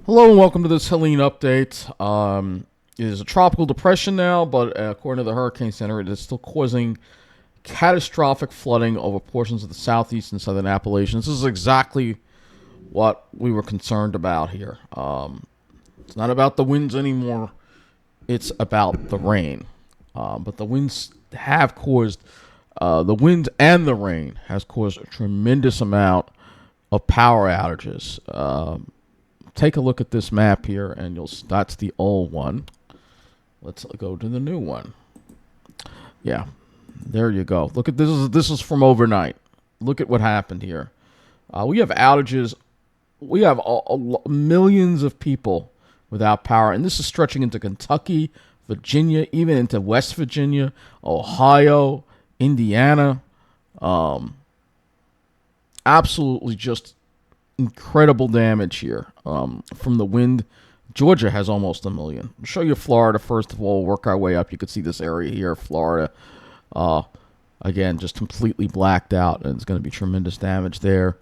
Hello and welcome to this Helene update. It is a tropical depression now, but according to the Hurricane Center, it is still causing catastrophic flooding over portions of the southeast and southern Appalachians. This is exactly what we were concerned about here. It's not about the winds anymore. It's about the rain. But the winds have caused, the wind and the rain has caused a tremendous amount of power outages. Take a look at this map here, and that's the old one. Let's go to the new one. Yeah, there you go. Look at this. This is from overnight. Look at what happened here. We have outages. We have millions of people without power, and this is stretching into Kentucky, Virginia, even into West Virginia, Ohio, Indiana. Absolutely just incredible damage here from the wind. Georgia has almost 1 million. I'll show you Florida first of all. Work our way up. You can see this area here, Florida. Again, just completely blacked out, and it's going to be tremendous damage there.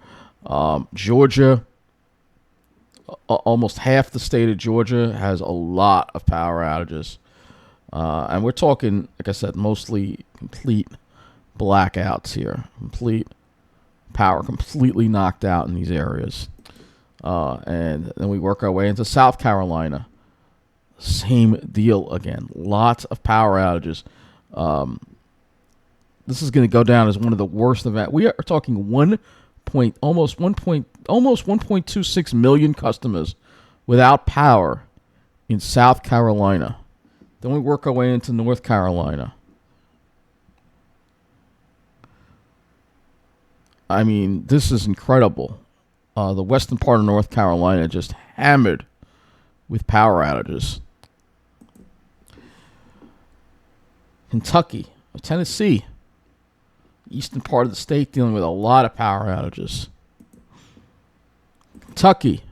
Georgia, almost half the state of Georgia has a lot of power outages. And we're talking, like I said, mostly complete blackouts here. Complete power completely knocked out in these areas. And then we work our way into South Carolina. Same deal again. Lots of power outages. This is going to go down as one of the worst events. We are talking almost 1.26 million customers without power in South Carolina. Then we work our way into North Carolina. I mean, this is incredible. The western part of North Carolina just hammered with power outages. Kentucky, Tennessee, eastern part of the state dealing with a lot of power outages. Kentucky.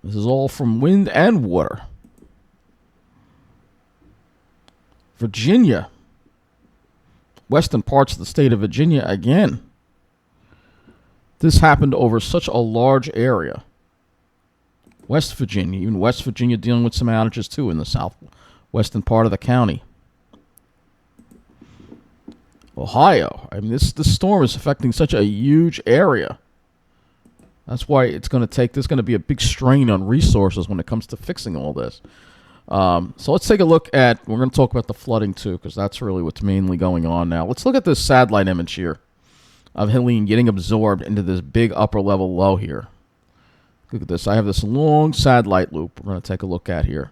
This is all from wind and water. Virginia. Western parts of the state of Virginia again. This happened over such a large area. West Virginia, even West Virginia dealing with some outages too in the southwestern part of the county. Ohio, I mean this storm is affecting such a huge area. That's why there's going to be a big strain on resources when it comes to fixing all this. So let's take a look at, we're going to talk about the flooding too, because that's really what's mainly going on now. Let's look at this satellite image here of Helene getting absorbed into this big upper level low here. Look at this. I have this long satellite loop we're going to take a look at here.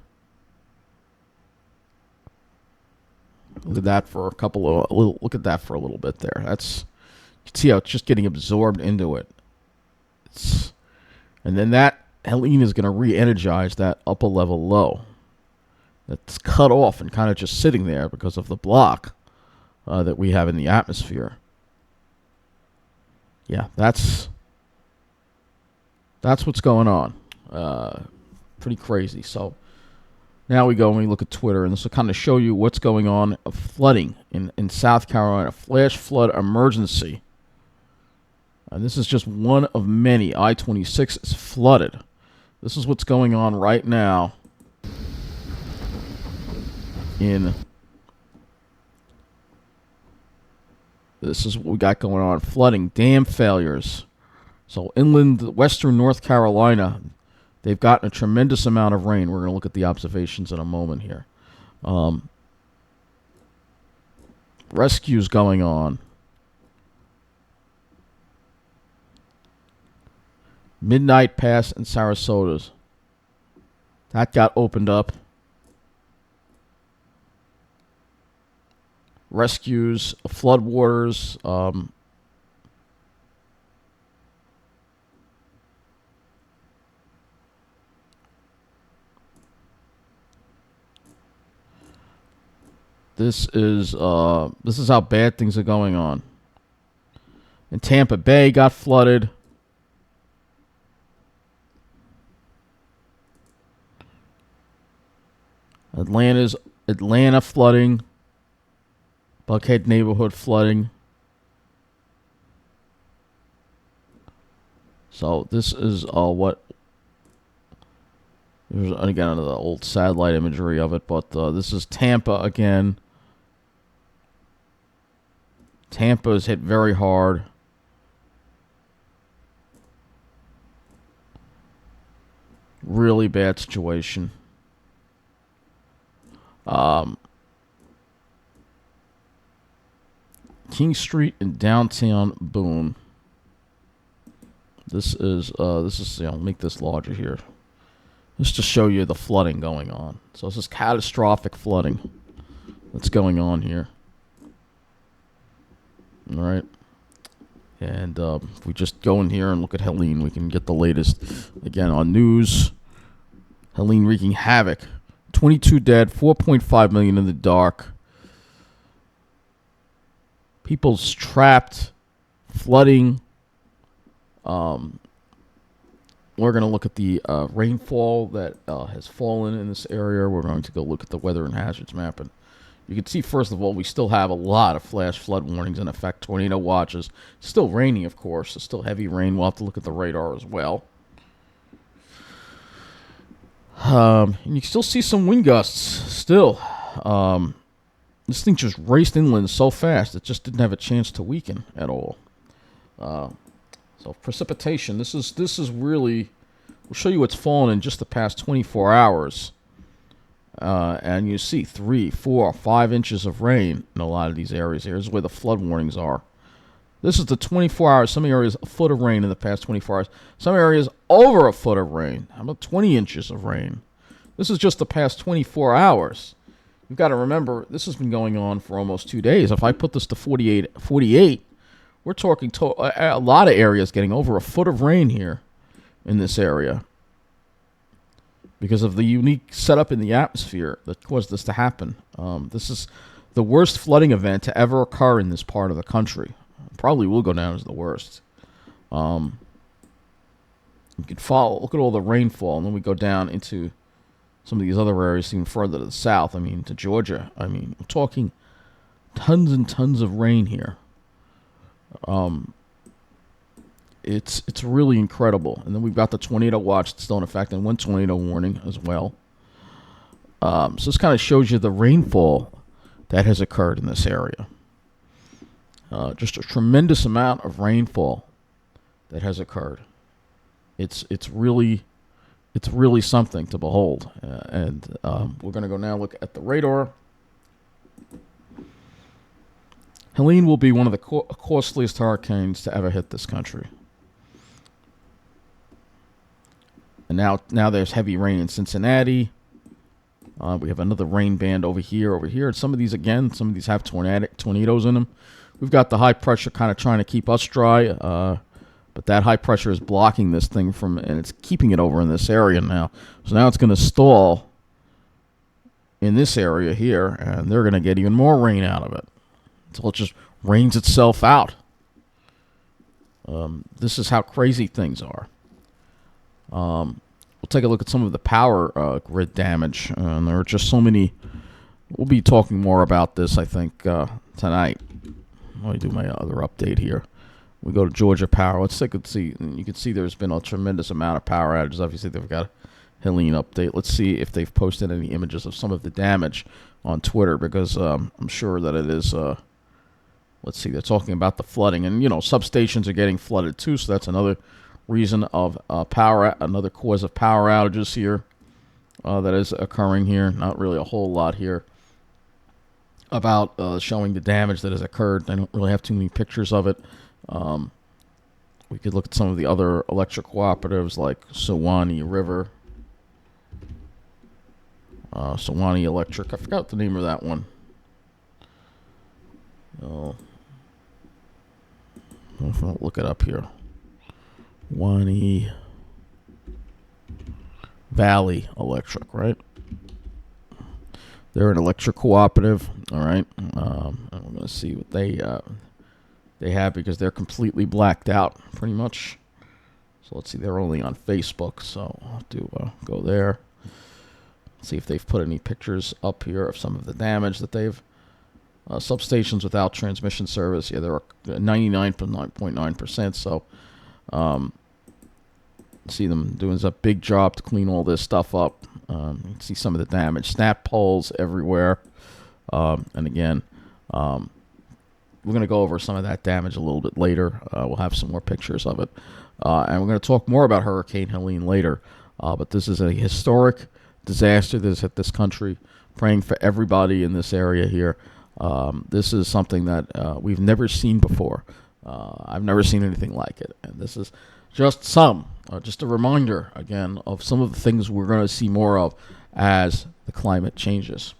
Look at that for look at that for a little bit there. You can see how it's just getting absorbed into it. And then that Helene is going to re-energize that upper level low. That's cut off and kind of just sitting there because of the block that we have in the atmosphere. Yeah, that's what's going on. Pretty crazy. So now we go and we look at Twitter, and this will kind of show you what's going on of flooding in South Carolina. Flash flood emergency. And this is just one of many. I-26 is flooded. This is what's going on right now this is what we got going on. Flooding, dam failures. So inland western North Carolina, they've gotten a tremendous amount of rain. We're going to look at the observations in a moment here. Rescues going on. Midnight Pass in Sarasota. That got opened up. Rescues, floodwaters. This is how bad things are going on. And Tampa Bay got flooded. Atlanta flooding. Buckhead neighborhood flooding. So this is what. There's again the old satellite imagery of it, but this is Tampa again. Tampa is hit very hard. Really bad situation. King Street in downtown Boone. This is make this larger here. Just to show you the flooding going on. So this is catastrophic flooding that's going on here. All right. And if we just go in here and look at Helene, we can get the latest. Again, on news, Helene wreaking havoc. 22 dead, 4.5 million in the dark. People's trapped, flooding. We're going to look at the rainfall that has fallen in this area. We're going to go look at the weather and hazards map. And you can see, first of all, we still have a lot of flash flood warnings in effect. Tornado watches. Still raining, of course. It's still heavy rain. We'll have to look at the radar as well. And you can still see some wind gusts still. This thing just raced inland so fast, it just didn't have a chance to weaken at all. So precipitation, this is really, we'll show you what's fallen in just the past 24 hours. And you see 3, 4, 5 inches of rain in a lot of these areas here. This is where the flood warnings are. This is the 24 hours. Some areas, a foot of rain in the past 24 hours. Some areas, over a foot of rain. How about 20 inches of rain? This is just the past 24 hours. You've got to remember, this has been going on for almost 2 days. If I put this to 48, we're talking a lot of areas getting over a foot of rain here in this area because of the unique setup in the atmosphere that caused this to happen. This is the worst flooding event to ever occur in this part of the country. Probably will go down as the worst. You can look at all the rainfall, and then we go down into some of these other areas even further to the south. I mean, to Georgia. I mean, we're talking tons and tons of rain here. It's really incredible. And then we've got the tornado watch that's still in effect, and one tornado warning as well. So this kind of shows you the rainfall that has occurred in this area. Just a tremendous amount of rainfall that has occurred. It's really something to behold. And we're going to go now look at the radar. Helene will be one of the costliest hurricanes to ever hit this country. And now there's heavy rain in Cincinnati. We have another rain band over here. And some of these have tornadoes in them. We've got the high pressure kind of trying to keep us dry. But that high pressure is blocking this thing and it's keeping it over in this area now. So now it's going to stall in this area here, and they're going to get even more rain out of it until it just rains itself out. This is how crazy things are. We'll take a look at some of the power grid damage. And there are just so many. We'll be talking more about this, I think, tonight. Let me do my other update here. We go to Georgia Power. Let's take a see. You can see there's been a tremendous amount of power outages. Obviously, they've got a Helene update. Let's see if they've posted any images of some of the damage on Twitter, because I'm sure that it is. Let's see. They're talking about the flooding, and substations are getting flooded too. So that's another reason of another cause of power outages here that is occurring here. Not really a whole lot here about showing the damage that has occurred. I don't really have too many pictures of it. We could look at some of the other electric cooperatives like Suwannee River, Suwannee Electric. I forgot the name of that one. I'll look it up here. Suwannee Valley Electric, right? They're an electric cooperative, all right. And we're going to see what they have, because they're completely blacked out, pretty much. So let's see, they're only on Facebook, so I'll have to go there. See if they've put any pictures up here of some of the damage that they've... substations without transmission service, yeah, they're 99.9%, so See them doing a big job to clean all this stuff up. You can see some of the damage. Snap poles everywhere. And again, we're going to go over some of that damage a little bit later. We'll have some more pictures of it. And we're going to talk more about Hurricane Helene later. But this is a historic disaster that has hit this country. Praying for everybody in this area here. This is something that we've never seen before. I've never seen anything like it. And this is just a reminder, again, of some of the things we're going to see more of as the climate changes.